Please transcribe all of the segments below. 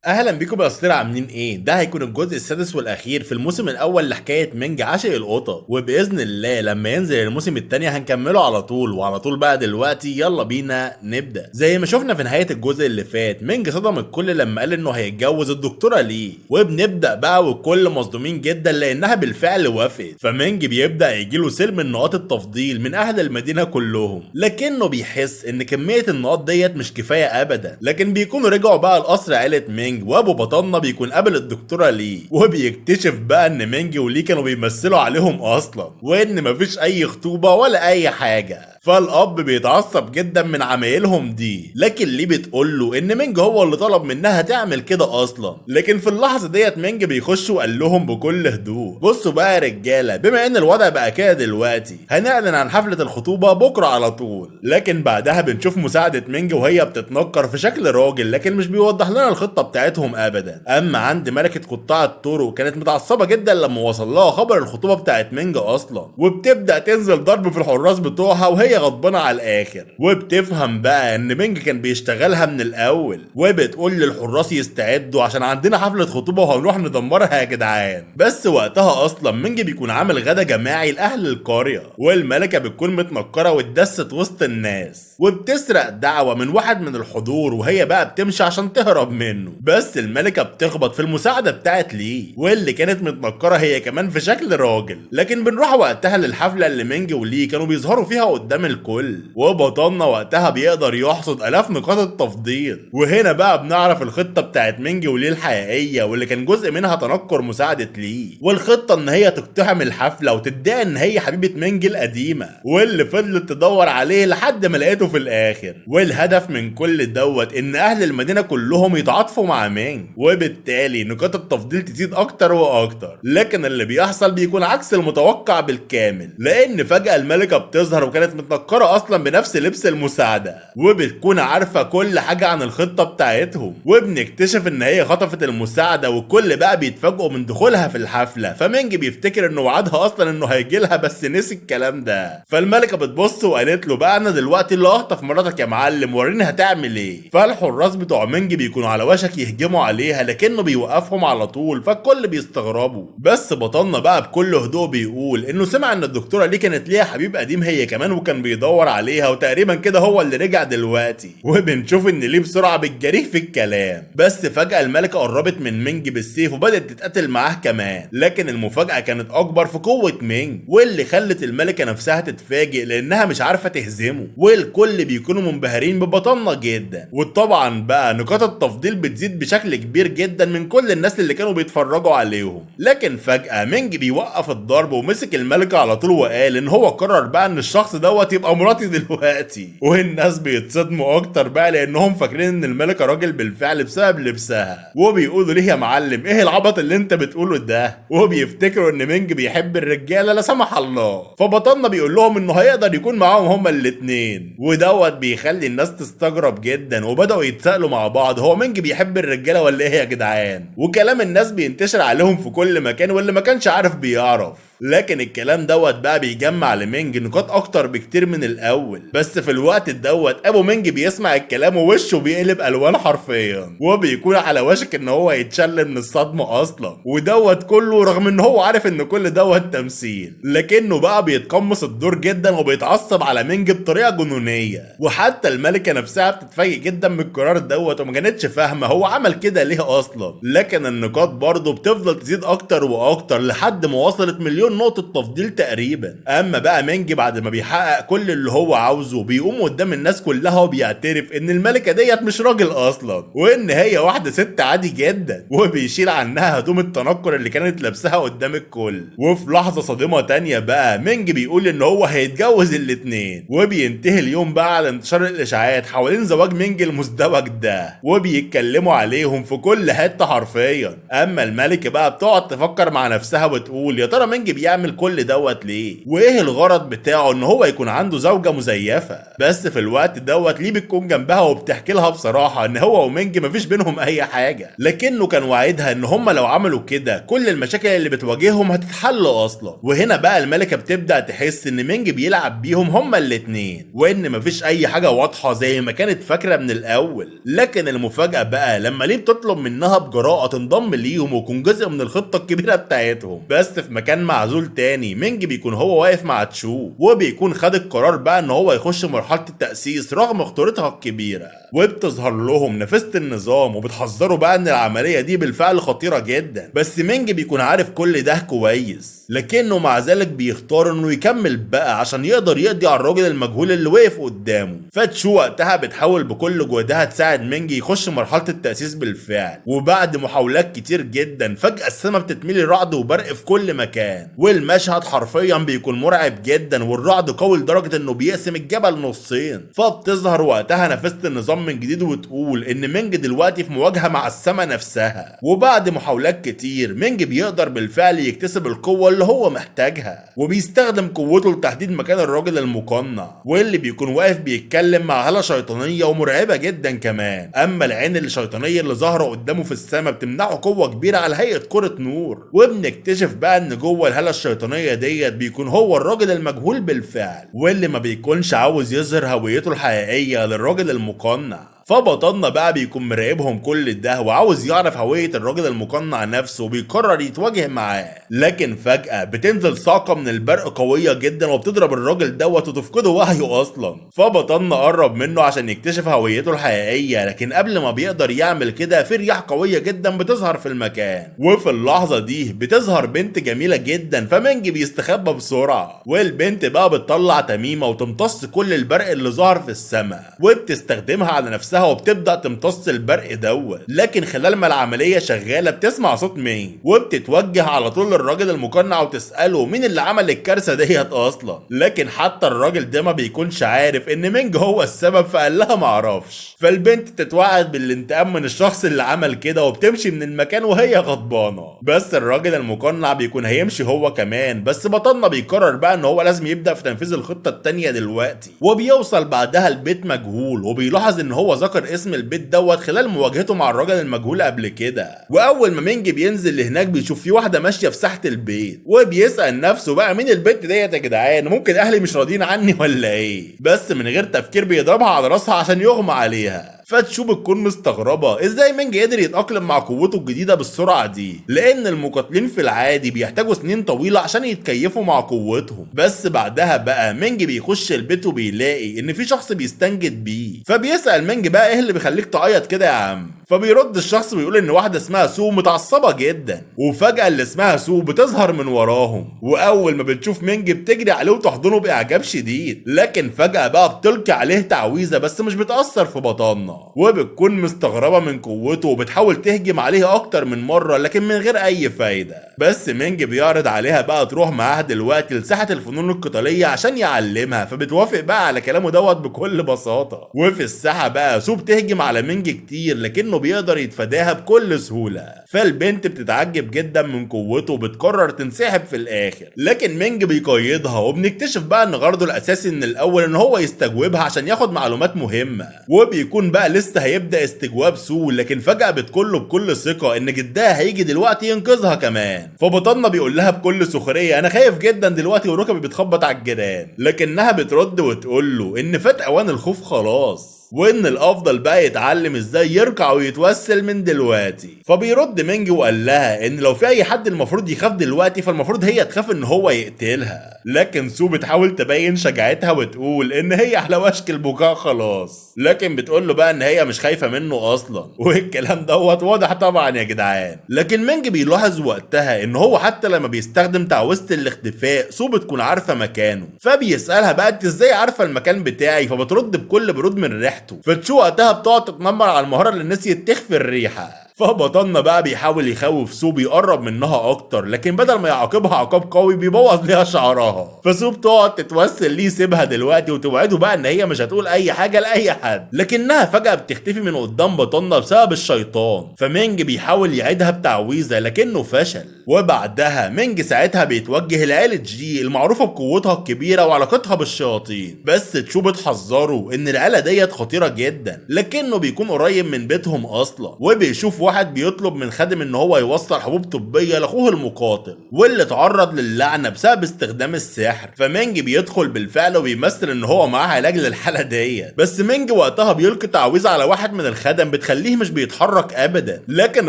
اهلا بيكم يا اسطوره، عاملين ايه؟ ده هيكون الجزء السادس والاخير في الموسم الاول لحكايه مينج عاشق القطط، وباذن الله لما ينزل الموسم الثاني هنكمله على طول وعلى طول. بقى دلوقتي يلا بينا نبدا. زي ما شفنا في نهايه الجزء اللي فات، مينج صدم الكل لما قال انه هيتجوز الدكتوره ليه، وبنبدا بقى والكل مصدومين جدا لانها بالفعل وافقت. فمينج بيبدا يجيله سيل من نقاط التفضيل من اهل المدينه كلهم، لكنه بيحس ان كميه النقاط ديت مش كفايه ابدا. لكن بيكونوا رجعوا بقى لقصر عيله مينج، وابو بطننا بيكون قابل الدكتوره ليه، وبيكتشف بقى ان مينج وليه كانوا بيمثلوا عليهم اصلا، وان مفيش اي خطوبه ولا اي حاجه. فالاب بيتعصب جدا من عمايلهم دي، لكن ليه بتقول له ان مينج هو اللي طلب منها تعمل كده اصلا. لكن في اللحظه ديت مينج بيخش وقال لهم بكل هدوء: بصوا بقى يا رجاله، بما ان الوضع بقى كده دلوقتي هنعلن عن حفله الخطوبه بكره على طول. لكن بعدها بنشوف مساعده مينج وهي بتتنكر في شكل راجل، لكن مش بيوضح لنا الخطه بتاعتهم ابدا. اما عند ملكه قطاع الطرق كانت متعصبه جدا لما وصل لها خبر الخطوبه بتاعت مينج اصلا، وبتبدا تنزل ضرب في الحراس بتوعها وهي غضبانه على الاخر. وبتفهم بقى ان مينج كان بيشتغلها من الاول، وبتقول للحراس يستعدوا عشان عندنا حفله خطوبه وهنروح ندمرها يا جدعان. بس وقتها اصلا مينج بيكون عامل غدا جماعي لاهل القريه، والملكه بتكون متنكره واتدست وسط الناس، وبتسرق دعوه من واحد من الحضور وهي بقى بتمشي عشان تهرب منه. بس الملكه بتخبط في المساعده بتاعت ليه، واللي كانت متنكره هي كمان في شكل راجل. لكن بنروح وقتها للحفله اللي مينج وليه كانوا بيظهروا فيها قدام الكل، وبطلنا وقتها بيقدر يحصد الاف نقاط التفضيل. وهنا بقى بنعرف الخطه بتاعت مينج وليه الحقيقيه، واللي كان جزء منها تنكر مساعده ليه، والخطه ان هي تقتحم الحفله وتدعي ان هي حبيبه مينج القديمه، واللي فضلت تدور عليه لحد ما لقيته في الاخر. والهدف من كل دوت ان اهل المدينه كلهم يتعاطفوا مع مينج، وبالتالي نقاط التفضيل تزيد اكتر واكتر. لكن اللي بيحصل بيكون عكس المتوقع بالكامل، لان فجاه الملكه بتظهر وكانت متنكره اصلا بنفس لبس المساعده، وبتكون عارفه كل حاجه عن الخطه بتاعتهم. وبنكتشف ان هي خطفت المساعده، والكل بقى بيتفاجئوا من دخولها في الحفله. فمينج بيفتكر انه وعدها اصلا انه هيجي لها بس نسي الكلام ده. فالملكه بتبص وقالت له بقى: انا دلوقتي اللي هخطف مراتك يا معلم، وريني هتعمل ايه. فالحراس بتوع مينج بيكونوا على وشك يهجموا عليها، لكنه بيوقفهم على طول، فالكل بيستغربوا. بس بطلنا بقى بكل هدوء بيقول انه سمع ان الدكتوره ليه كانت ليها حبيب قديم هي كمان، وكان بيدور عليها، وتقريبا كده هو اللي رجع دلوقتي. وبنشوف ان ليه بسرعه بتجريه في الكلام. بس فجاه الملكه قربت من مينج بالسيف وبدات تتقاتل معاه كمان. لكن المفاجاه كانت اكبر في قوه مينج، واللي خلت الملكه نفسها تتفاجئ لانها مش عارفه تهزمه. والكل بيكونوا منبهرين ببطلنا جدا. وطبعا بقى نقاط التفضيل بتزيد بشكل كبير جدا من كل الناس اللي كانوا بيتفرجوا عليهم. لكن فجاه مينج بيوقف الضرب ومسك الملكه على طول، وقال ان هو قرر بقى ان الشخص دوت يبقى مراتي دلوقتي. والناس بيتصدموا اكتر بقى لانهم فاكرين ان الملكه راجل بالفعل بسبب لبسها، وبيقولوا: ليه يا معلم، ايه العبط اللي انت بتقوله ده؟ وبيفتكروا ان مينج بيحب الرجاله لا سمح الله. فبطلنا بيقول لهم انه هيقدر يكون معاهم هما الاتنين، ودوت بيخلي الناس تستغرب جدا، وبداوا يتسالوا مع بعض: هو مينج بيحب الرجاله ولا ايه يا جدعان؟ وكلام الناس بينتشر عليهم في كل مكان، واللي ما كانش عارف بيعرف. لكن الكلام دوت بقى بيجمع لمينج نقاط اكتر بكتير من الاول. بس في الوقت دوت ابو مينج بيسمع الكلام ووشه بيقلب الوان حرفيا، وبيكون على وشك ان هو يتشل من الصدمه اصلا. ودوت كله رغم ان هو عارف ان كل دوت تمثيل، لكنه بقى بيتقمص الدور جدا وبيتعصب على مينج بطريقه جنونيه. وحتى الملكه نفسها بتتفاجئ جدا من القرار دوت، وما كانتش فاهمه هو عمل كده ليه اصلا. لكن النقاط برضه بتفضل تزيد اكتر واكتر لحد ما وصلت مليون نقطه تفضيل تقريبا. اما بقى مينج بعد ما بيحقق كل اللي هو عاوزه بيقوم قدام الناس كلها وبيعترف ان الملكه ديت مش راجل اصلا، وان هي واحده ست عادي جدا، وبيشيل عنها هدوم التنكر اللي كانت لابسها قدام الكل. وفي لحظه صادمه تانية بقى مينج بيقول ان هو هيتجوز الاتنين. وبينتهي اليوم بقى على انتشار الاشاعات حوالين زواج مينج المزدوج ده، وبيتكلموا عليهم في كل حته حرفيا. اما الملكه بقى بتقعد تفكر مع نفسها وتقول: يا ترى مينج بيعمل كل دوت ليه؟ وايه الغرض بتاعه ان هو يكون عنده زوجة مزيفة. بس في الوقت دوت لي بتكون جنبها وبتحكي لها بصراحة ان هو ومينج مفيش بينهم اي حاجة، لكنه كان وعدها ان هم لو عملوا كده كل المشاكل اللي بتواجههم هتتحل اصلا. وهنا بقى الملكة بتبدأ تحس ان مينج بيلعب بيهم هما الاتنين، وان مفيش اي حاجة واضحة زي ما كانت فاكرة من الاول. لكن المفاجأة بقى لما لي بتطلب منها بجراءة تنضم ليهم ويكون جزء من الخطة الكبيرة بتاعتهم. بس في مكان معزول تاني مينج بيكون هو واقف مع تشو، وبيكون خد القرار بقى ان هو يخش مرحلة التأسيس رغم خطورتها الكبيرة. وبتظهر لهم نافذة النظام وبتحذروا بقى ان العملية دي بالفعل خطيرة جدا. بس مينج بيكون عارف كل ده كويس، لكنه مع ذلك بيختار انه يكمل بقى عشان يقدر يقضي على الراجل المجهول اللي وقف قدامه. فتشو وقتها بتحاول بكل جهدها تساعد مينج يخش مرحلة التأسيس بالفعل. وبعد محاولات كتير جدا فجأة السما بتتملي رعد وبرق في كل مكان، والمشهد حرفيا بيكون مرعب جدا، والرعد قوي لدرجة انه بيقسم الجبل نصين. فبتظهر وقتها نافذة النظام من جديد وتقول ان مينج دلوقتي في مواجهة مع السما نفسها. وبعد محاولات كتير مينج بيقدر بالفعل يكتسب القوة اللي هو محتاجها، وبيستخدم قوته لتحديد مكان الراجل المقنع، واللي بيكون واقف بيتكلم مع هالة شيطانية ومرعبة جدا كمان. اما العين الشيطانية اللي ظاهرة قدامه في السما بتمنعه قوة كبيرة على هيئة كرة نور. وبنكتشف بقى ان جوه الهالة الشيطانية ديت بيكون هو الراجل المجهول بالفعل، واللي ما بيكونش عاوز يظهر هويته الحقيقية للراجل المقنع. فبطلنا بقى بيكون مراقبهم كل ده وعاوز يعرف هوية الراجل المقنع نفسه وبيقرر يتواجه معاه. لكن فجأة بتنزل صاعقة من البرق قوية جدا وبتضرب الراجل دوت وتفقده وعيه اصلا. فبطلنا قرب منه عشان يكتشف هويته الحقيقية، لكن قبل ما بيقدر يعمل كده في رياح قوية جدا بتظهر في المكان. وفي اللحظة دي بتظهر بنت جميلة جدا، فمينج بيستخبى بسرعة، والبنت بقى بتطلع تميمة وتمتص كل البرق اللي ظهر في السماء وبتستخدمها على نفسها وبتبدأ تمتص البرق دوت. لكن خلال ما العملية شغالة بتسمع صوت مينج وبتتوجه على طول للراجل المقنع وتسأله مين اللي عمل الكارثة ديت اصلا. لكن حتى الراجل ده ما بيكونش عارف ان مينج هو السبب، فقال لها معرفش. فالبنت تتوعد بالانتقام من الشخص اللي عمل كده وبتمشي من المكان وهي غضبانة. بس الراجل المقنع بيكون هيمشي هو كمان، بس بطلنا بيقرر بقى ان هو لازم يبدأ في تنفيذ الخطة التانية دلوقتي. وبيوصل بعدها البيت مجهول، وبيلاحظ ان هو ذكر اسم البيت دوت خلال مواجهته مع الراجل المجهول قبل كده. واول ما مينج بينزل لهناك بيشوف في واحده ماشيه في ساحه البيت، وبيسال نفسه بقى مين البنت ديت يا جدعان، ممكن اهلي مش راضيين عني ولا ايه؟ بس من غير تفكير بيضربها على راسها عشان يغمى عليها. فتشو بتكون مستغربه ازاي مينج قدر يتاقلم مع قوته الجديده بالسرعه دي، لان المقاتلين في العادي بيحتاجوا سنين طويله عشان يتكيفوا مع قوتهم. بس بعدها بقى مينج بيخش البيت وبيلاقي ان في شخص بيستنجد بيه، فبيسال مينج بقى ايه اللي بيخليك تعيط كده يا عم؟ فبيرد الشخص ويقول ان واحده اسمها سو متعصبه جدا. وفجاه اللي اسمها سو بتظهر من وراهم، واول ما بتشوف مينج بتجري عليه وتحضنه باعجاب شديد. لكن فجاه بقى بتلقي عليه تعويذه بس مش بتاثر في بطننا، وبتكون مستغربه من قوته وبتحاول تهجم عليه اكتر من مره لكن من غير اي فايده. بس مينج بيعرض عليها بقى تروح معاه دلوقتي لساحه الفنون القتاليه عشان يعلمها، فبتوافق بقى على كلامه دوت بكل بساطه. وفي الساحه بقى سو بتهجم على مينج كتير لكنه بيقدر يتفاداها بكل سهوله. فالبنت بتتعجب جدا من قوته وبتقرر تنسحب في الاخر، لكن مينج بيقيدها. وبنكتشف بقى ان غرضه الاساسي من الاول ان هو يستجوبها عشان ياخد معلومات مهمه، وبيكون بقى لسه هيبدا استجواب سو. لكن فجاه بتقول له بكل ثقه ان جدها هيجي دلوقتي ينقذها كمان. فبطلنا بيقول لها بكل سخريه انا خايف جدا دلوقتي وركبي بتخبط على الجيران، لكنها بترد وتقول له ان فات اوان الخوف خلاص، وان الافضل بقى يتعلم ازاي يركع ويتوسل من دلوقتي. فبيرد مينج وقال لها ان لو في اي حد المفروض يخاف دلوقتي فالمفروض هي تخاف ان هو يقتلها. لكن سو بتحاول تبين شجاعتها وتقول ان هي على وشك البكاء خلاص، لكن بتقول له بقى ان هي مش خايفه منه اصلا. والكلام دوت واضح طبعا يا جدعان. لكن مينج بيلاحظ وقتها ان هو حتى لما بيستخدم تعويذه الاختفاء سو بتكون عارفه مكانه. فبيسالها بقى انت ازاي عارفه المكان بتاعي؟ فبترد بكل برود من ريحته. فتشو وقتها بتقعد تتنمر على المهاره اللي نسيت تخفي الريحه. فبطلنا بقى بيحاول يخوف سو بيقرب منها اكتر، لكن بدل ما يعاقبها عقاب قوي بيبوظ ليها شعرها. فسو بتقعد تتوسل ليه يسيبها دلوقتي وتوعده بقى ان هي مش هتقول اي حاجه لاي حد، لكنها فجاه بتختفي من قدام بطلنا بسبب الشيطان. فمينج بيحاول يعيدها بتعويذه لكنه فشل. وبعدها مينج ساعتها بيتوجه لعيلة جي المعروفة بقوتها الكبيرة وعلاقتها بالشياطين، بس تشو بتحذره ان العيلة ديت خطيرة جدا، لكنه بيكون قريب من بيتهم اصلا. وبيشوف واحد بيطلب من خادم ان هو يوصل حبوب طبية لاخوه المقاتل واللي اتعرض للعنة بسبب استخدام السحر. فمينج بيدخل بالفعل وبيمثل ان هو معاه علاج للحالة ديت، بس مينج وقتها بيلقي تعويذة على واحد من الخدم بتخليه مش بيتحرك ابدا. لكن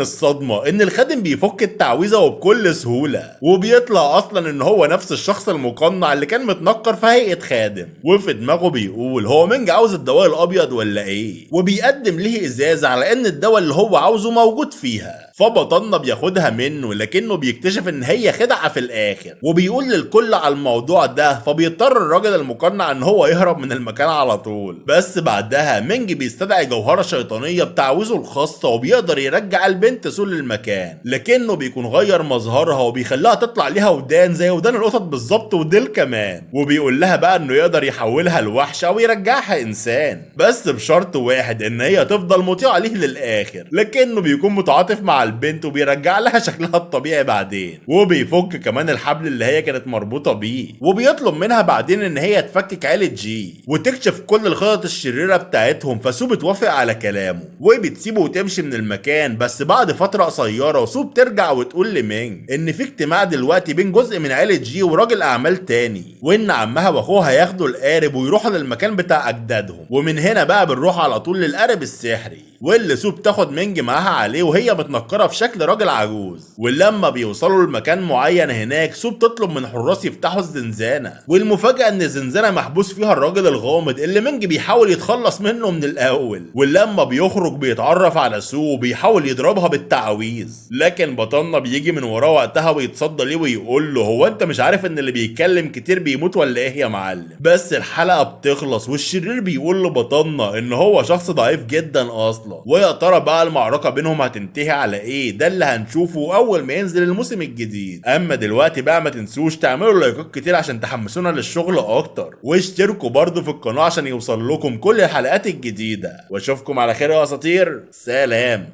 الصدمة ان الخادم بيفك التعويذة بكل سهولة، وبيطلع اصلا ان هو نفس الشخص المقنع اللي كان متنكر في هيئة خادم. وفي دماغه بيقول هو مينج عاوز الدواء الابيض ولا ايه، وبيقدم ليه ازازة على ان الدواء اللي هو عاوزه موجود فيها. فبطلنا بياخدها منه، لكنه بيكتشف ان هي خدعة في الاخر، وبيقول للكل على الموضوع ده. فبيضطر الراجل المقنع ان هو يهرب من المكان على طول. بس بعدها مينج بيستدعي جوهرة شيطانية بتعويذه الخاصة، وبيقدر يرجع البنت سول للمكان، لكنه بيكون غير مظهرها وبيخليها تطلع ليها ودان زي ودان القطط بالظبط وديل كمان. وبيقول لها بقى انه يقدر يحولها لوحش او يرجعها انسان، بس بشرط واحد ان هي تفضل مطيعة ليه للاخر. لكنه بيكون متعاطف مع البنت وبيرجع لها شكلها الطبيعي بعدين، وبيفك كمان الحبل اللي هي كانت مربوطة بيه. وبيطلب منها بعدين ان هي تفكك عيلة جي وتكشف كل الخطط الشريرة بتاعتهم. فسو بتوافق على كلامه وبتسيبه وتمشي من المكان. بس بعد فترة قصيرة وسو بترجع وتقول لمينج ان في اجتماع دلوقتي بين جزء من عيلة جي وراجل اعمال تاني، وان عمها واخوها هياخدوا القارب ويروحوا للمكان بتاع اجدادهم. ومن هنا بقى بنروح على طول للقارب السحري، واللي سو بتاخد مينج معاها عليه وهي متنكرة في شكل راجل عجوز. ولما بيوصلوا لمكان معين هناك سو بتطلب من حراس يفتحوا الزنزانة، والمفاجأة ان الزنزانة محبوس فيها الراجل الغامض اللي مينج بيحاول يتخلص منه من الاول. ولما بيخرج بيتعرف على سو وبيحاول يضربها بالتعويذ، لكن بطلنا بيجي من وراه وقتها ويتصدى ليه ويقول له هو انت مش عارف ان اللي بيتكلم كتير بيموت ولا ايه يا معلم. بس الحلقة بتخلص والشرير بيقول لبطلنا ان هو شخص ضعيف جدا اصلا. ويا ترى بقى المعركة بينهم هتنتهي على ايه؟ ده اللي هنشوفه اول ما ينزل الموسم الجديد. اما دلوقتي بقى ما تنسوش تعملوا لايكات كتير عشان تحمسونا للشغل اكتر، واشتركوا برضو في القناة عشان يوصل لكم كل الحلقات الجديدة. واشوفكم على خير يا اساطير، سلام.